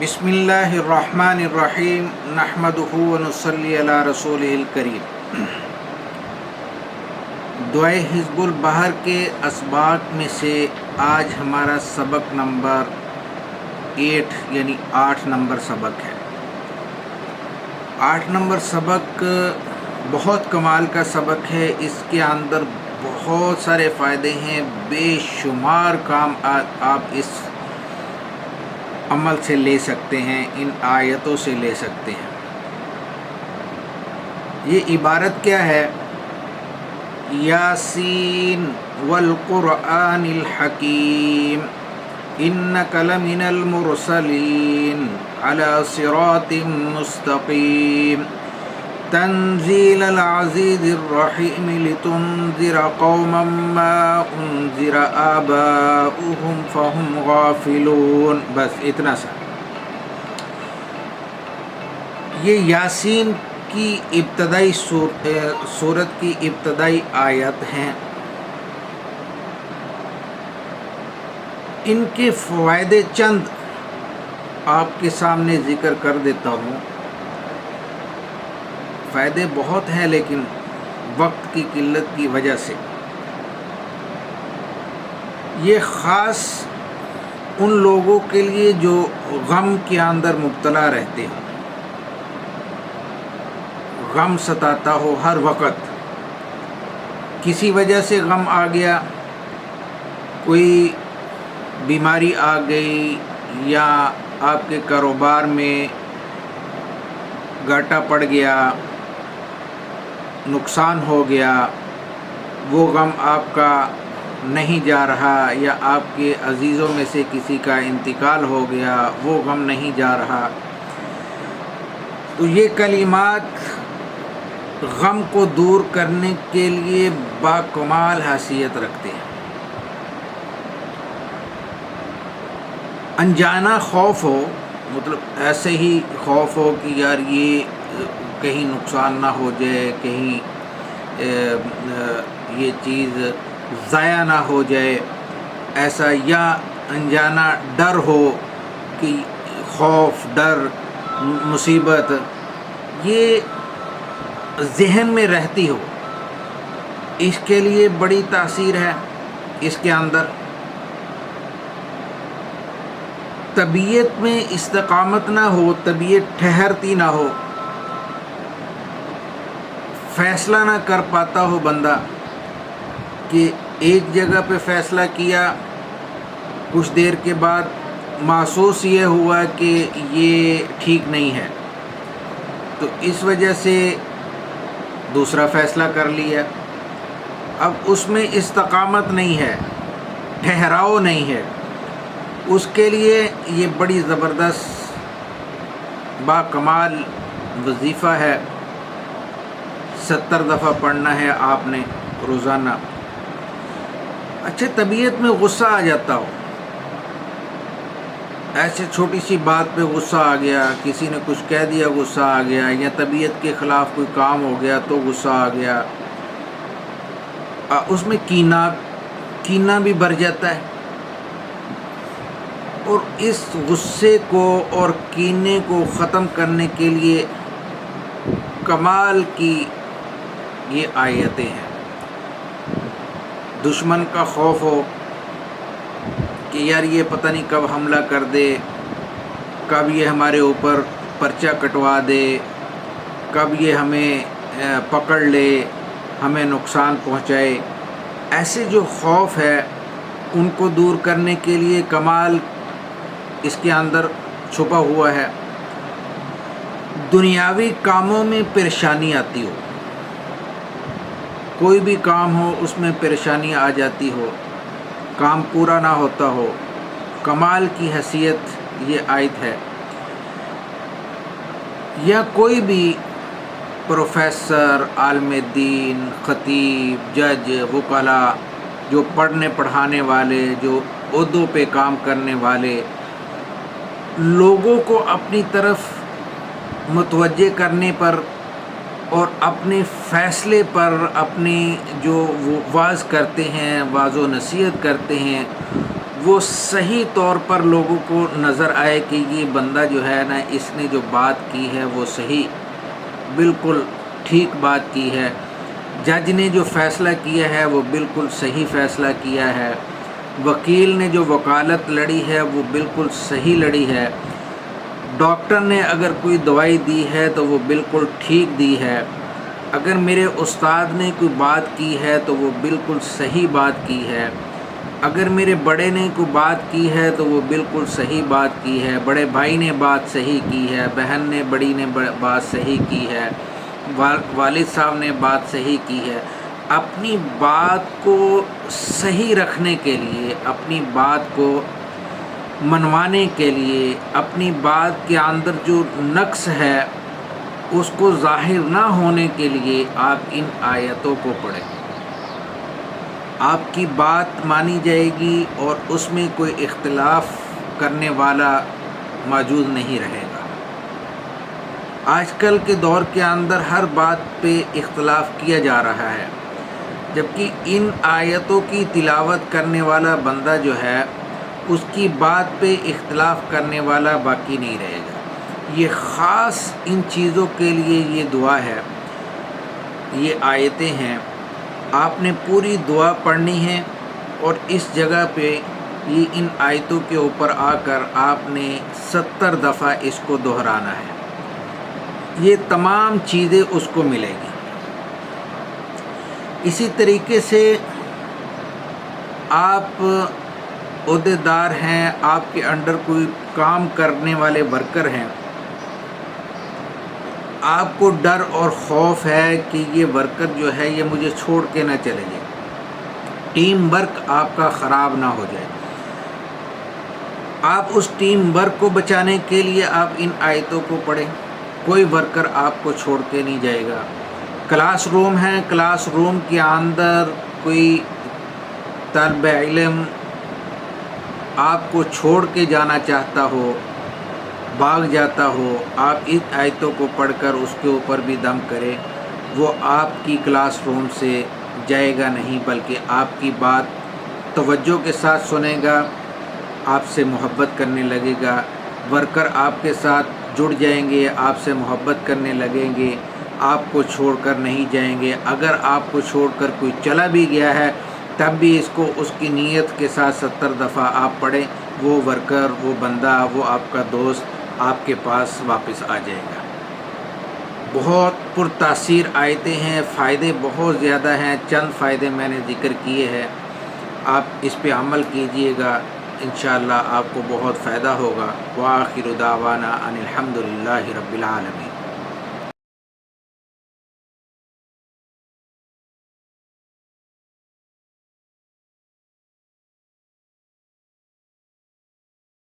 بسم اللہ الرحمن الرحیم نحمدہ ونصلی علی رسولہ الکریم۔ دعائے حزب البحر کے اسباق میں سے آج ہمارا سبق نمبر 8 یعنی 8 نمبر سبق ہے۔ 8 نمبر سبق بہت کمال کا سبق ہے۔ اس کے اندر بہت سارے فائدے ہیں، بے شمار کام آپ اس عمل سے لے سکتے ہیں، ان آیتوں سے لے سکتے ہیں۔ یہ عبارت کیا ہے؟ یاسین والقرآن الحکیم انک لمن المرسلین علی صراط مستقیم تنزیل العزیز الرحیم لتنذر قوما ما انذر آباؤہم فہم غافلون۔ بس اتنا سا۔ یہ یاسین کی ابتدائی سورت کی ابتدائی آیت ہیں۔ ان کے فوائد چند آپ کے سامنے ذکر کر دیتا ہوں۔ فائدے بہت ہیں لیکن وقت کی قلت کی وجہ سے یہ خاص ان لوگوں کے لیے جو غم کے اندر مبتلا رہتے ہوں، غم ستاتا ہو ہر وقت، کسی وجہ سے غم آ گیا، کوئی بیماری آ گئی یا آپ کے کاروبار میں گھاٹا پڑ گیا، نقصان ہو گیا، وہ غم آپ کا نہیں جا رہا، یا آپ کے عزیزوں میں سے کسی کا انتقال ہو گیا، وہ غم نہیں جا رہا، تو یہ کلمات غم کو دور کرنے کے لیے باکمال حیثیت رکھتے ہیں۔ انجانہ خوف ہو، مطلب ایسے ہی خوف ہو کہ یار یہ کہیں نقصان نہ ہو جائے، کہیں یہ چیز ضائع نہ ہو جائے، ایسا، یا انجانہ ڈر ہو کہ خوف، ڈر، مصیبت یہ ذہن میں رہتی ہو، اس کے لیے بڑی تاثیر ہے اس کے اندر۔ طبیعت میں استقامت نہ ہو، طبیعت ٹھہرتی نہ ہو، فیصلہ نہ کر پاتا ہو بندہ کہ ایک جگہ پہ فیصلہ کیا، کچھ دیر کے بعد محسوس یہ ہوا کہ یہ ٹھیک نہیں ہے، تو اس وجہ سے دوسرا فیصلہ کر لیا، اب اس میں استقامت نہیں ہے، ٹھہراؤ نہیں ہے، اس کے لیے یہ بڑی زبردست باکمال وظیفہ ہے۔ 70 دفعہ پڑھنا ہے آپ نے روزانہ۔ اچھا، طبیعت میں غصہ آ جاتا ہو، ایسے چھوٹی سی بات پہ غصہ آ گیا، کسی نے کچھ کہہ دیا غصہ آ گیا، یا طبیعت کے خلاف کوئی کام ہو گیا تو غصہ آ گیا، اس میں کینہ بھی بھر جاتا ہے، اور اس غصے کو اور کینے کو ختم کرنے کے لیے کمال کی یہ آیتیں ہیں۔ دشمن کا خوف ہو کہ یار یہ پتہ نہیں کب حملہ کر دے، کب یہ ہمارے اوپر پرچہ کٹوا دے، کب یہ ہمیں پکڑ لے، ہمیں نقصان پہنچائے، ایسے جو خوف ہے ان کو دور کرنے کے لیے کمال اس کے اندر چھپا ہوا ہے۔ دنیاوی کاموں میں پریشانی آتی ہو، کوئی بھی کام ہو اس میں پریشانی آ جاتی ہو، کام پورا نہ ہوتا ہو، کمال کی حیثیت یہ آیت ہے۔ یا کوئی بھی پروفیسر، عالم دین، خطیب، جج، وکلاء، جو پڑھنے پڑھانے والے، جو عہدوں پہ کام کرنے والے، لوگوں کو اپنی طرف متوجہ کرنے پر اور اپنے فیصلے پر، اپنی جو وہ واعظ کرتے ہیں، واعظ و نصیحت کرتے ہیں، وہ صحیح طور پر لوگوں کو نظر آئے کہ یہ بندہ جو ہے نا، اس نے جو بات کی ہے وہ صحیح بالکل ٹھیک بات کی ہے، جج نے جو فیصلہ کیا ہے وہ بالکل صحیح فیصلہ کیا ہے، وکیل نے جو وکالت لڑی ہے وہ بالکل صحیح لڑی ہے، ڈاکٹر نے اگر کوئی دوائی دی ہے تو وہ بالکل ٹھیک دی ہے، اگر میرے استاد نے کوئی بات کی ہے تو وہ بالکل صحیح بات کی ہے، اگر میرے بڑے نے کوئی بات کی ہے تو وہ بالکل صحیح بات کی ہے، بڑے بھائی نے بات صحیح کی ہے، بہن نے بڑی نے بات صحیح کی ہے، والد صاحب نے بات صحیح کی ہے۔ اپنی بات کو صحیح رکھنے کے لیے، اپنی بات کو منوانے کے لیے، اپنی بات کے اندر جو نقص ہے اس کو ظاہر نہ ہونے کے لیے آپ ان آیتوں کو پڑھیں، آپ کی بات مانی جائے گی اور اس میں کوئی اختلاف کرنے والا موجود نہیں رہے گا۔ آج کل کے دور کے اندر ہر بات پہ اختلاف کیا جا رہا ہے، جبکہ ان آیتوں کی تلاوت کرنے والا بندہ جو ہے اس کی بات پہ اختلاف کرنے والا باقی نہیں رہے گا۔ یہ خاص ان چیزوں کے لیے یہ دعا ہے، یہ آیتیں ہیں، آپ نے پوری دعا پڑھنی ہے اور اس جگہ پہ یہ ان آیتوں کے اوپر آ کر آپ نے 70 دفعہ اس کو دہرانا ہے، یہ تمام چیزیں اس کو ملے گی۔ اسی طریقے سے آپ عہدیدار ہیں، آپ کے انڈر کوئی کام کرنے والے ورکر ہیں، آپ کو ڈر اور خوف ہے کہ یہ ورکر جو ہے یہ مجھے چھوڑ کے نہ چلے جائے، ٹیم ورک آپ کا خراب نہ ہو جائے، آپ اس ٹیم ورک کو بچانے کے لیے آپ ان آیتوں کو پڑھیں، کوئی ورکر آپ کو چھوڑ کے نہیں جائے گا۔ کلاس روم ہے، کلاس روم کے اندر کوئی طالب علم آپ کو چھوڑ کے جانا چاہتا ہو، بھاگ جاتا ہو، آپ ان آیتوں کو پڑھ کر اس کے اوپر بھی دم کرے، وہ آپ کی کلاس روم سے جائے گا نہیں، بلکہ آپ کی بات توجہ کے ساتھ سنے گا، آپ سے محبت کرنے لگے گا، ورکر آپ کے ساتھ جڑ جائیں گے، آپ سے محبت کرنے لگیں گے، آپ کو چھوڑ کر نہیں جائیں گے۔ اگر آپ کو چھوڑ کر کوئی چلا بھی گیا ہے تب بھی اس کو اس کی نیت کے ساتھ 70 دفعہ آپ پڑھیں، وہ ورکر، وہ بندہ، وہ آپ کا دوست آپ کے پاس واپس آ جائے گا۔ بہت پرتاثیر آیتیں ہیں، فائدے بہت زیادہ ہیں، چند فائدے میں نے ذکر کیے ہیں، آپ اس پہ عمل کیجئے گا، انشاءاللہ آپ کو بہت فائدہ ہوگا۔ وآخر دعوانا ان الحمد للہ رب العالمین۔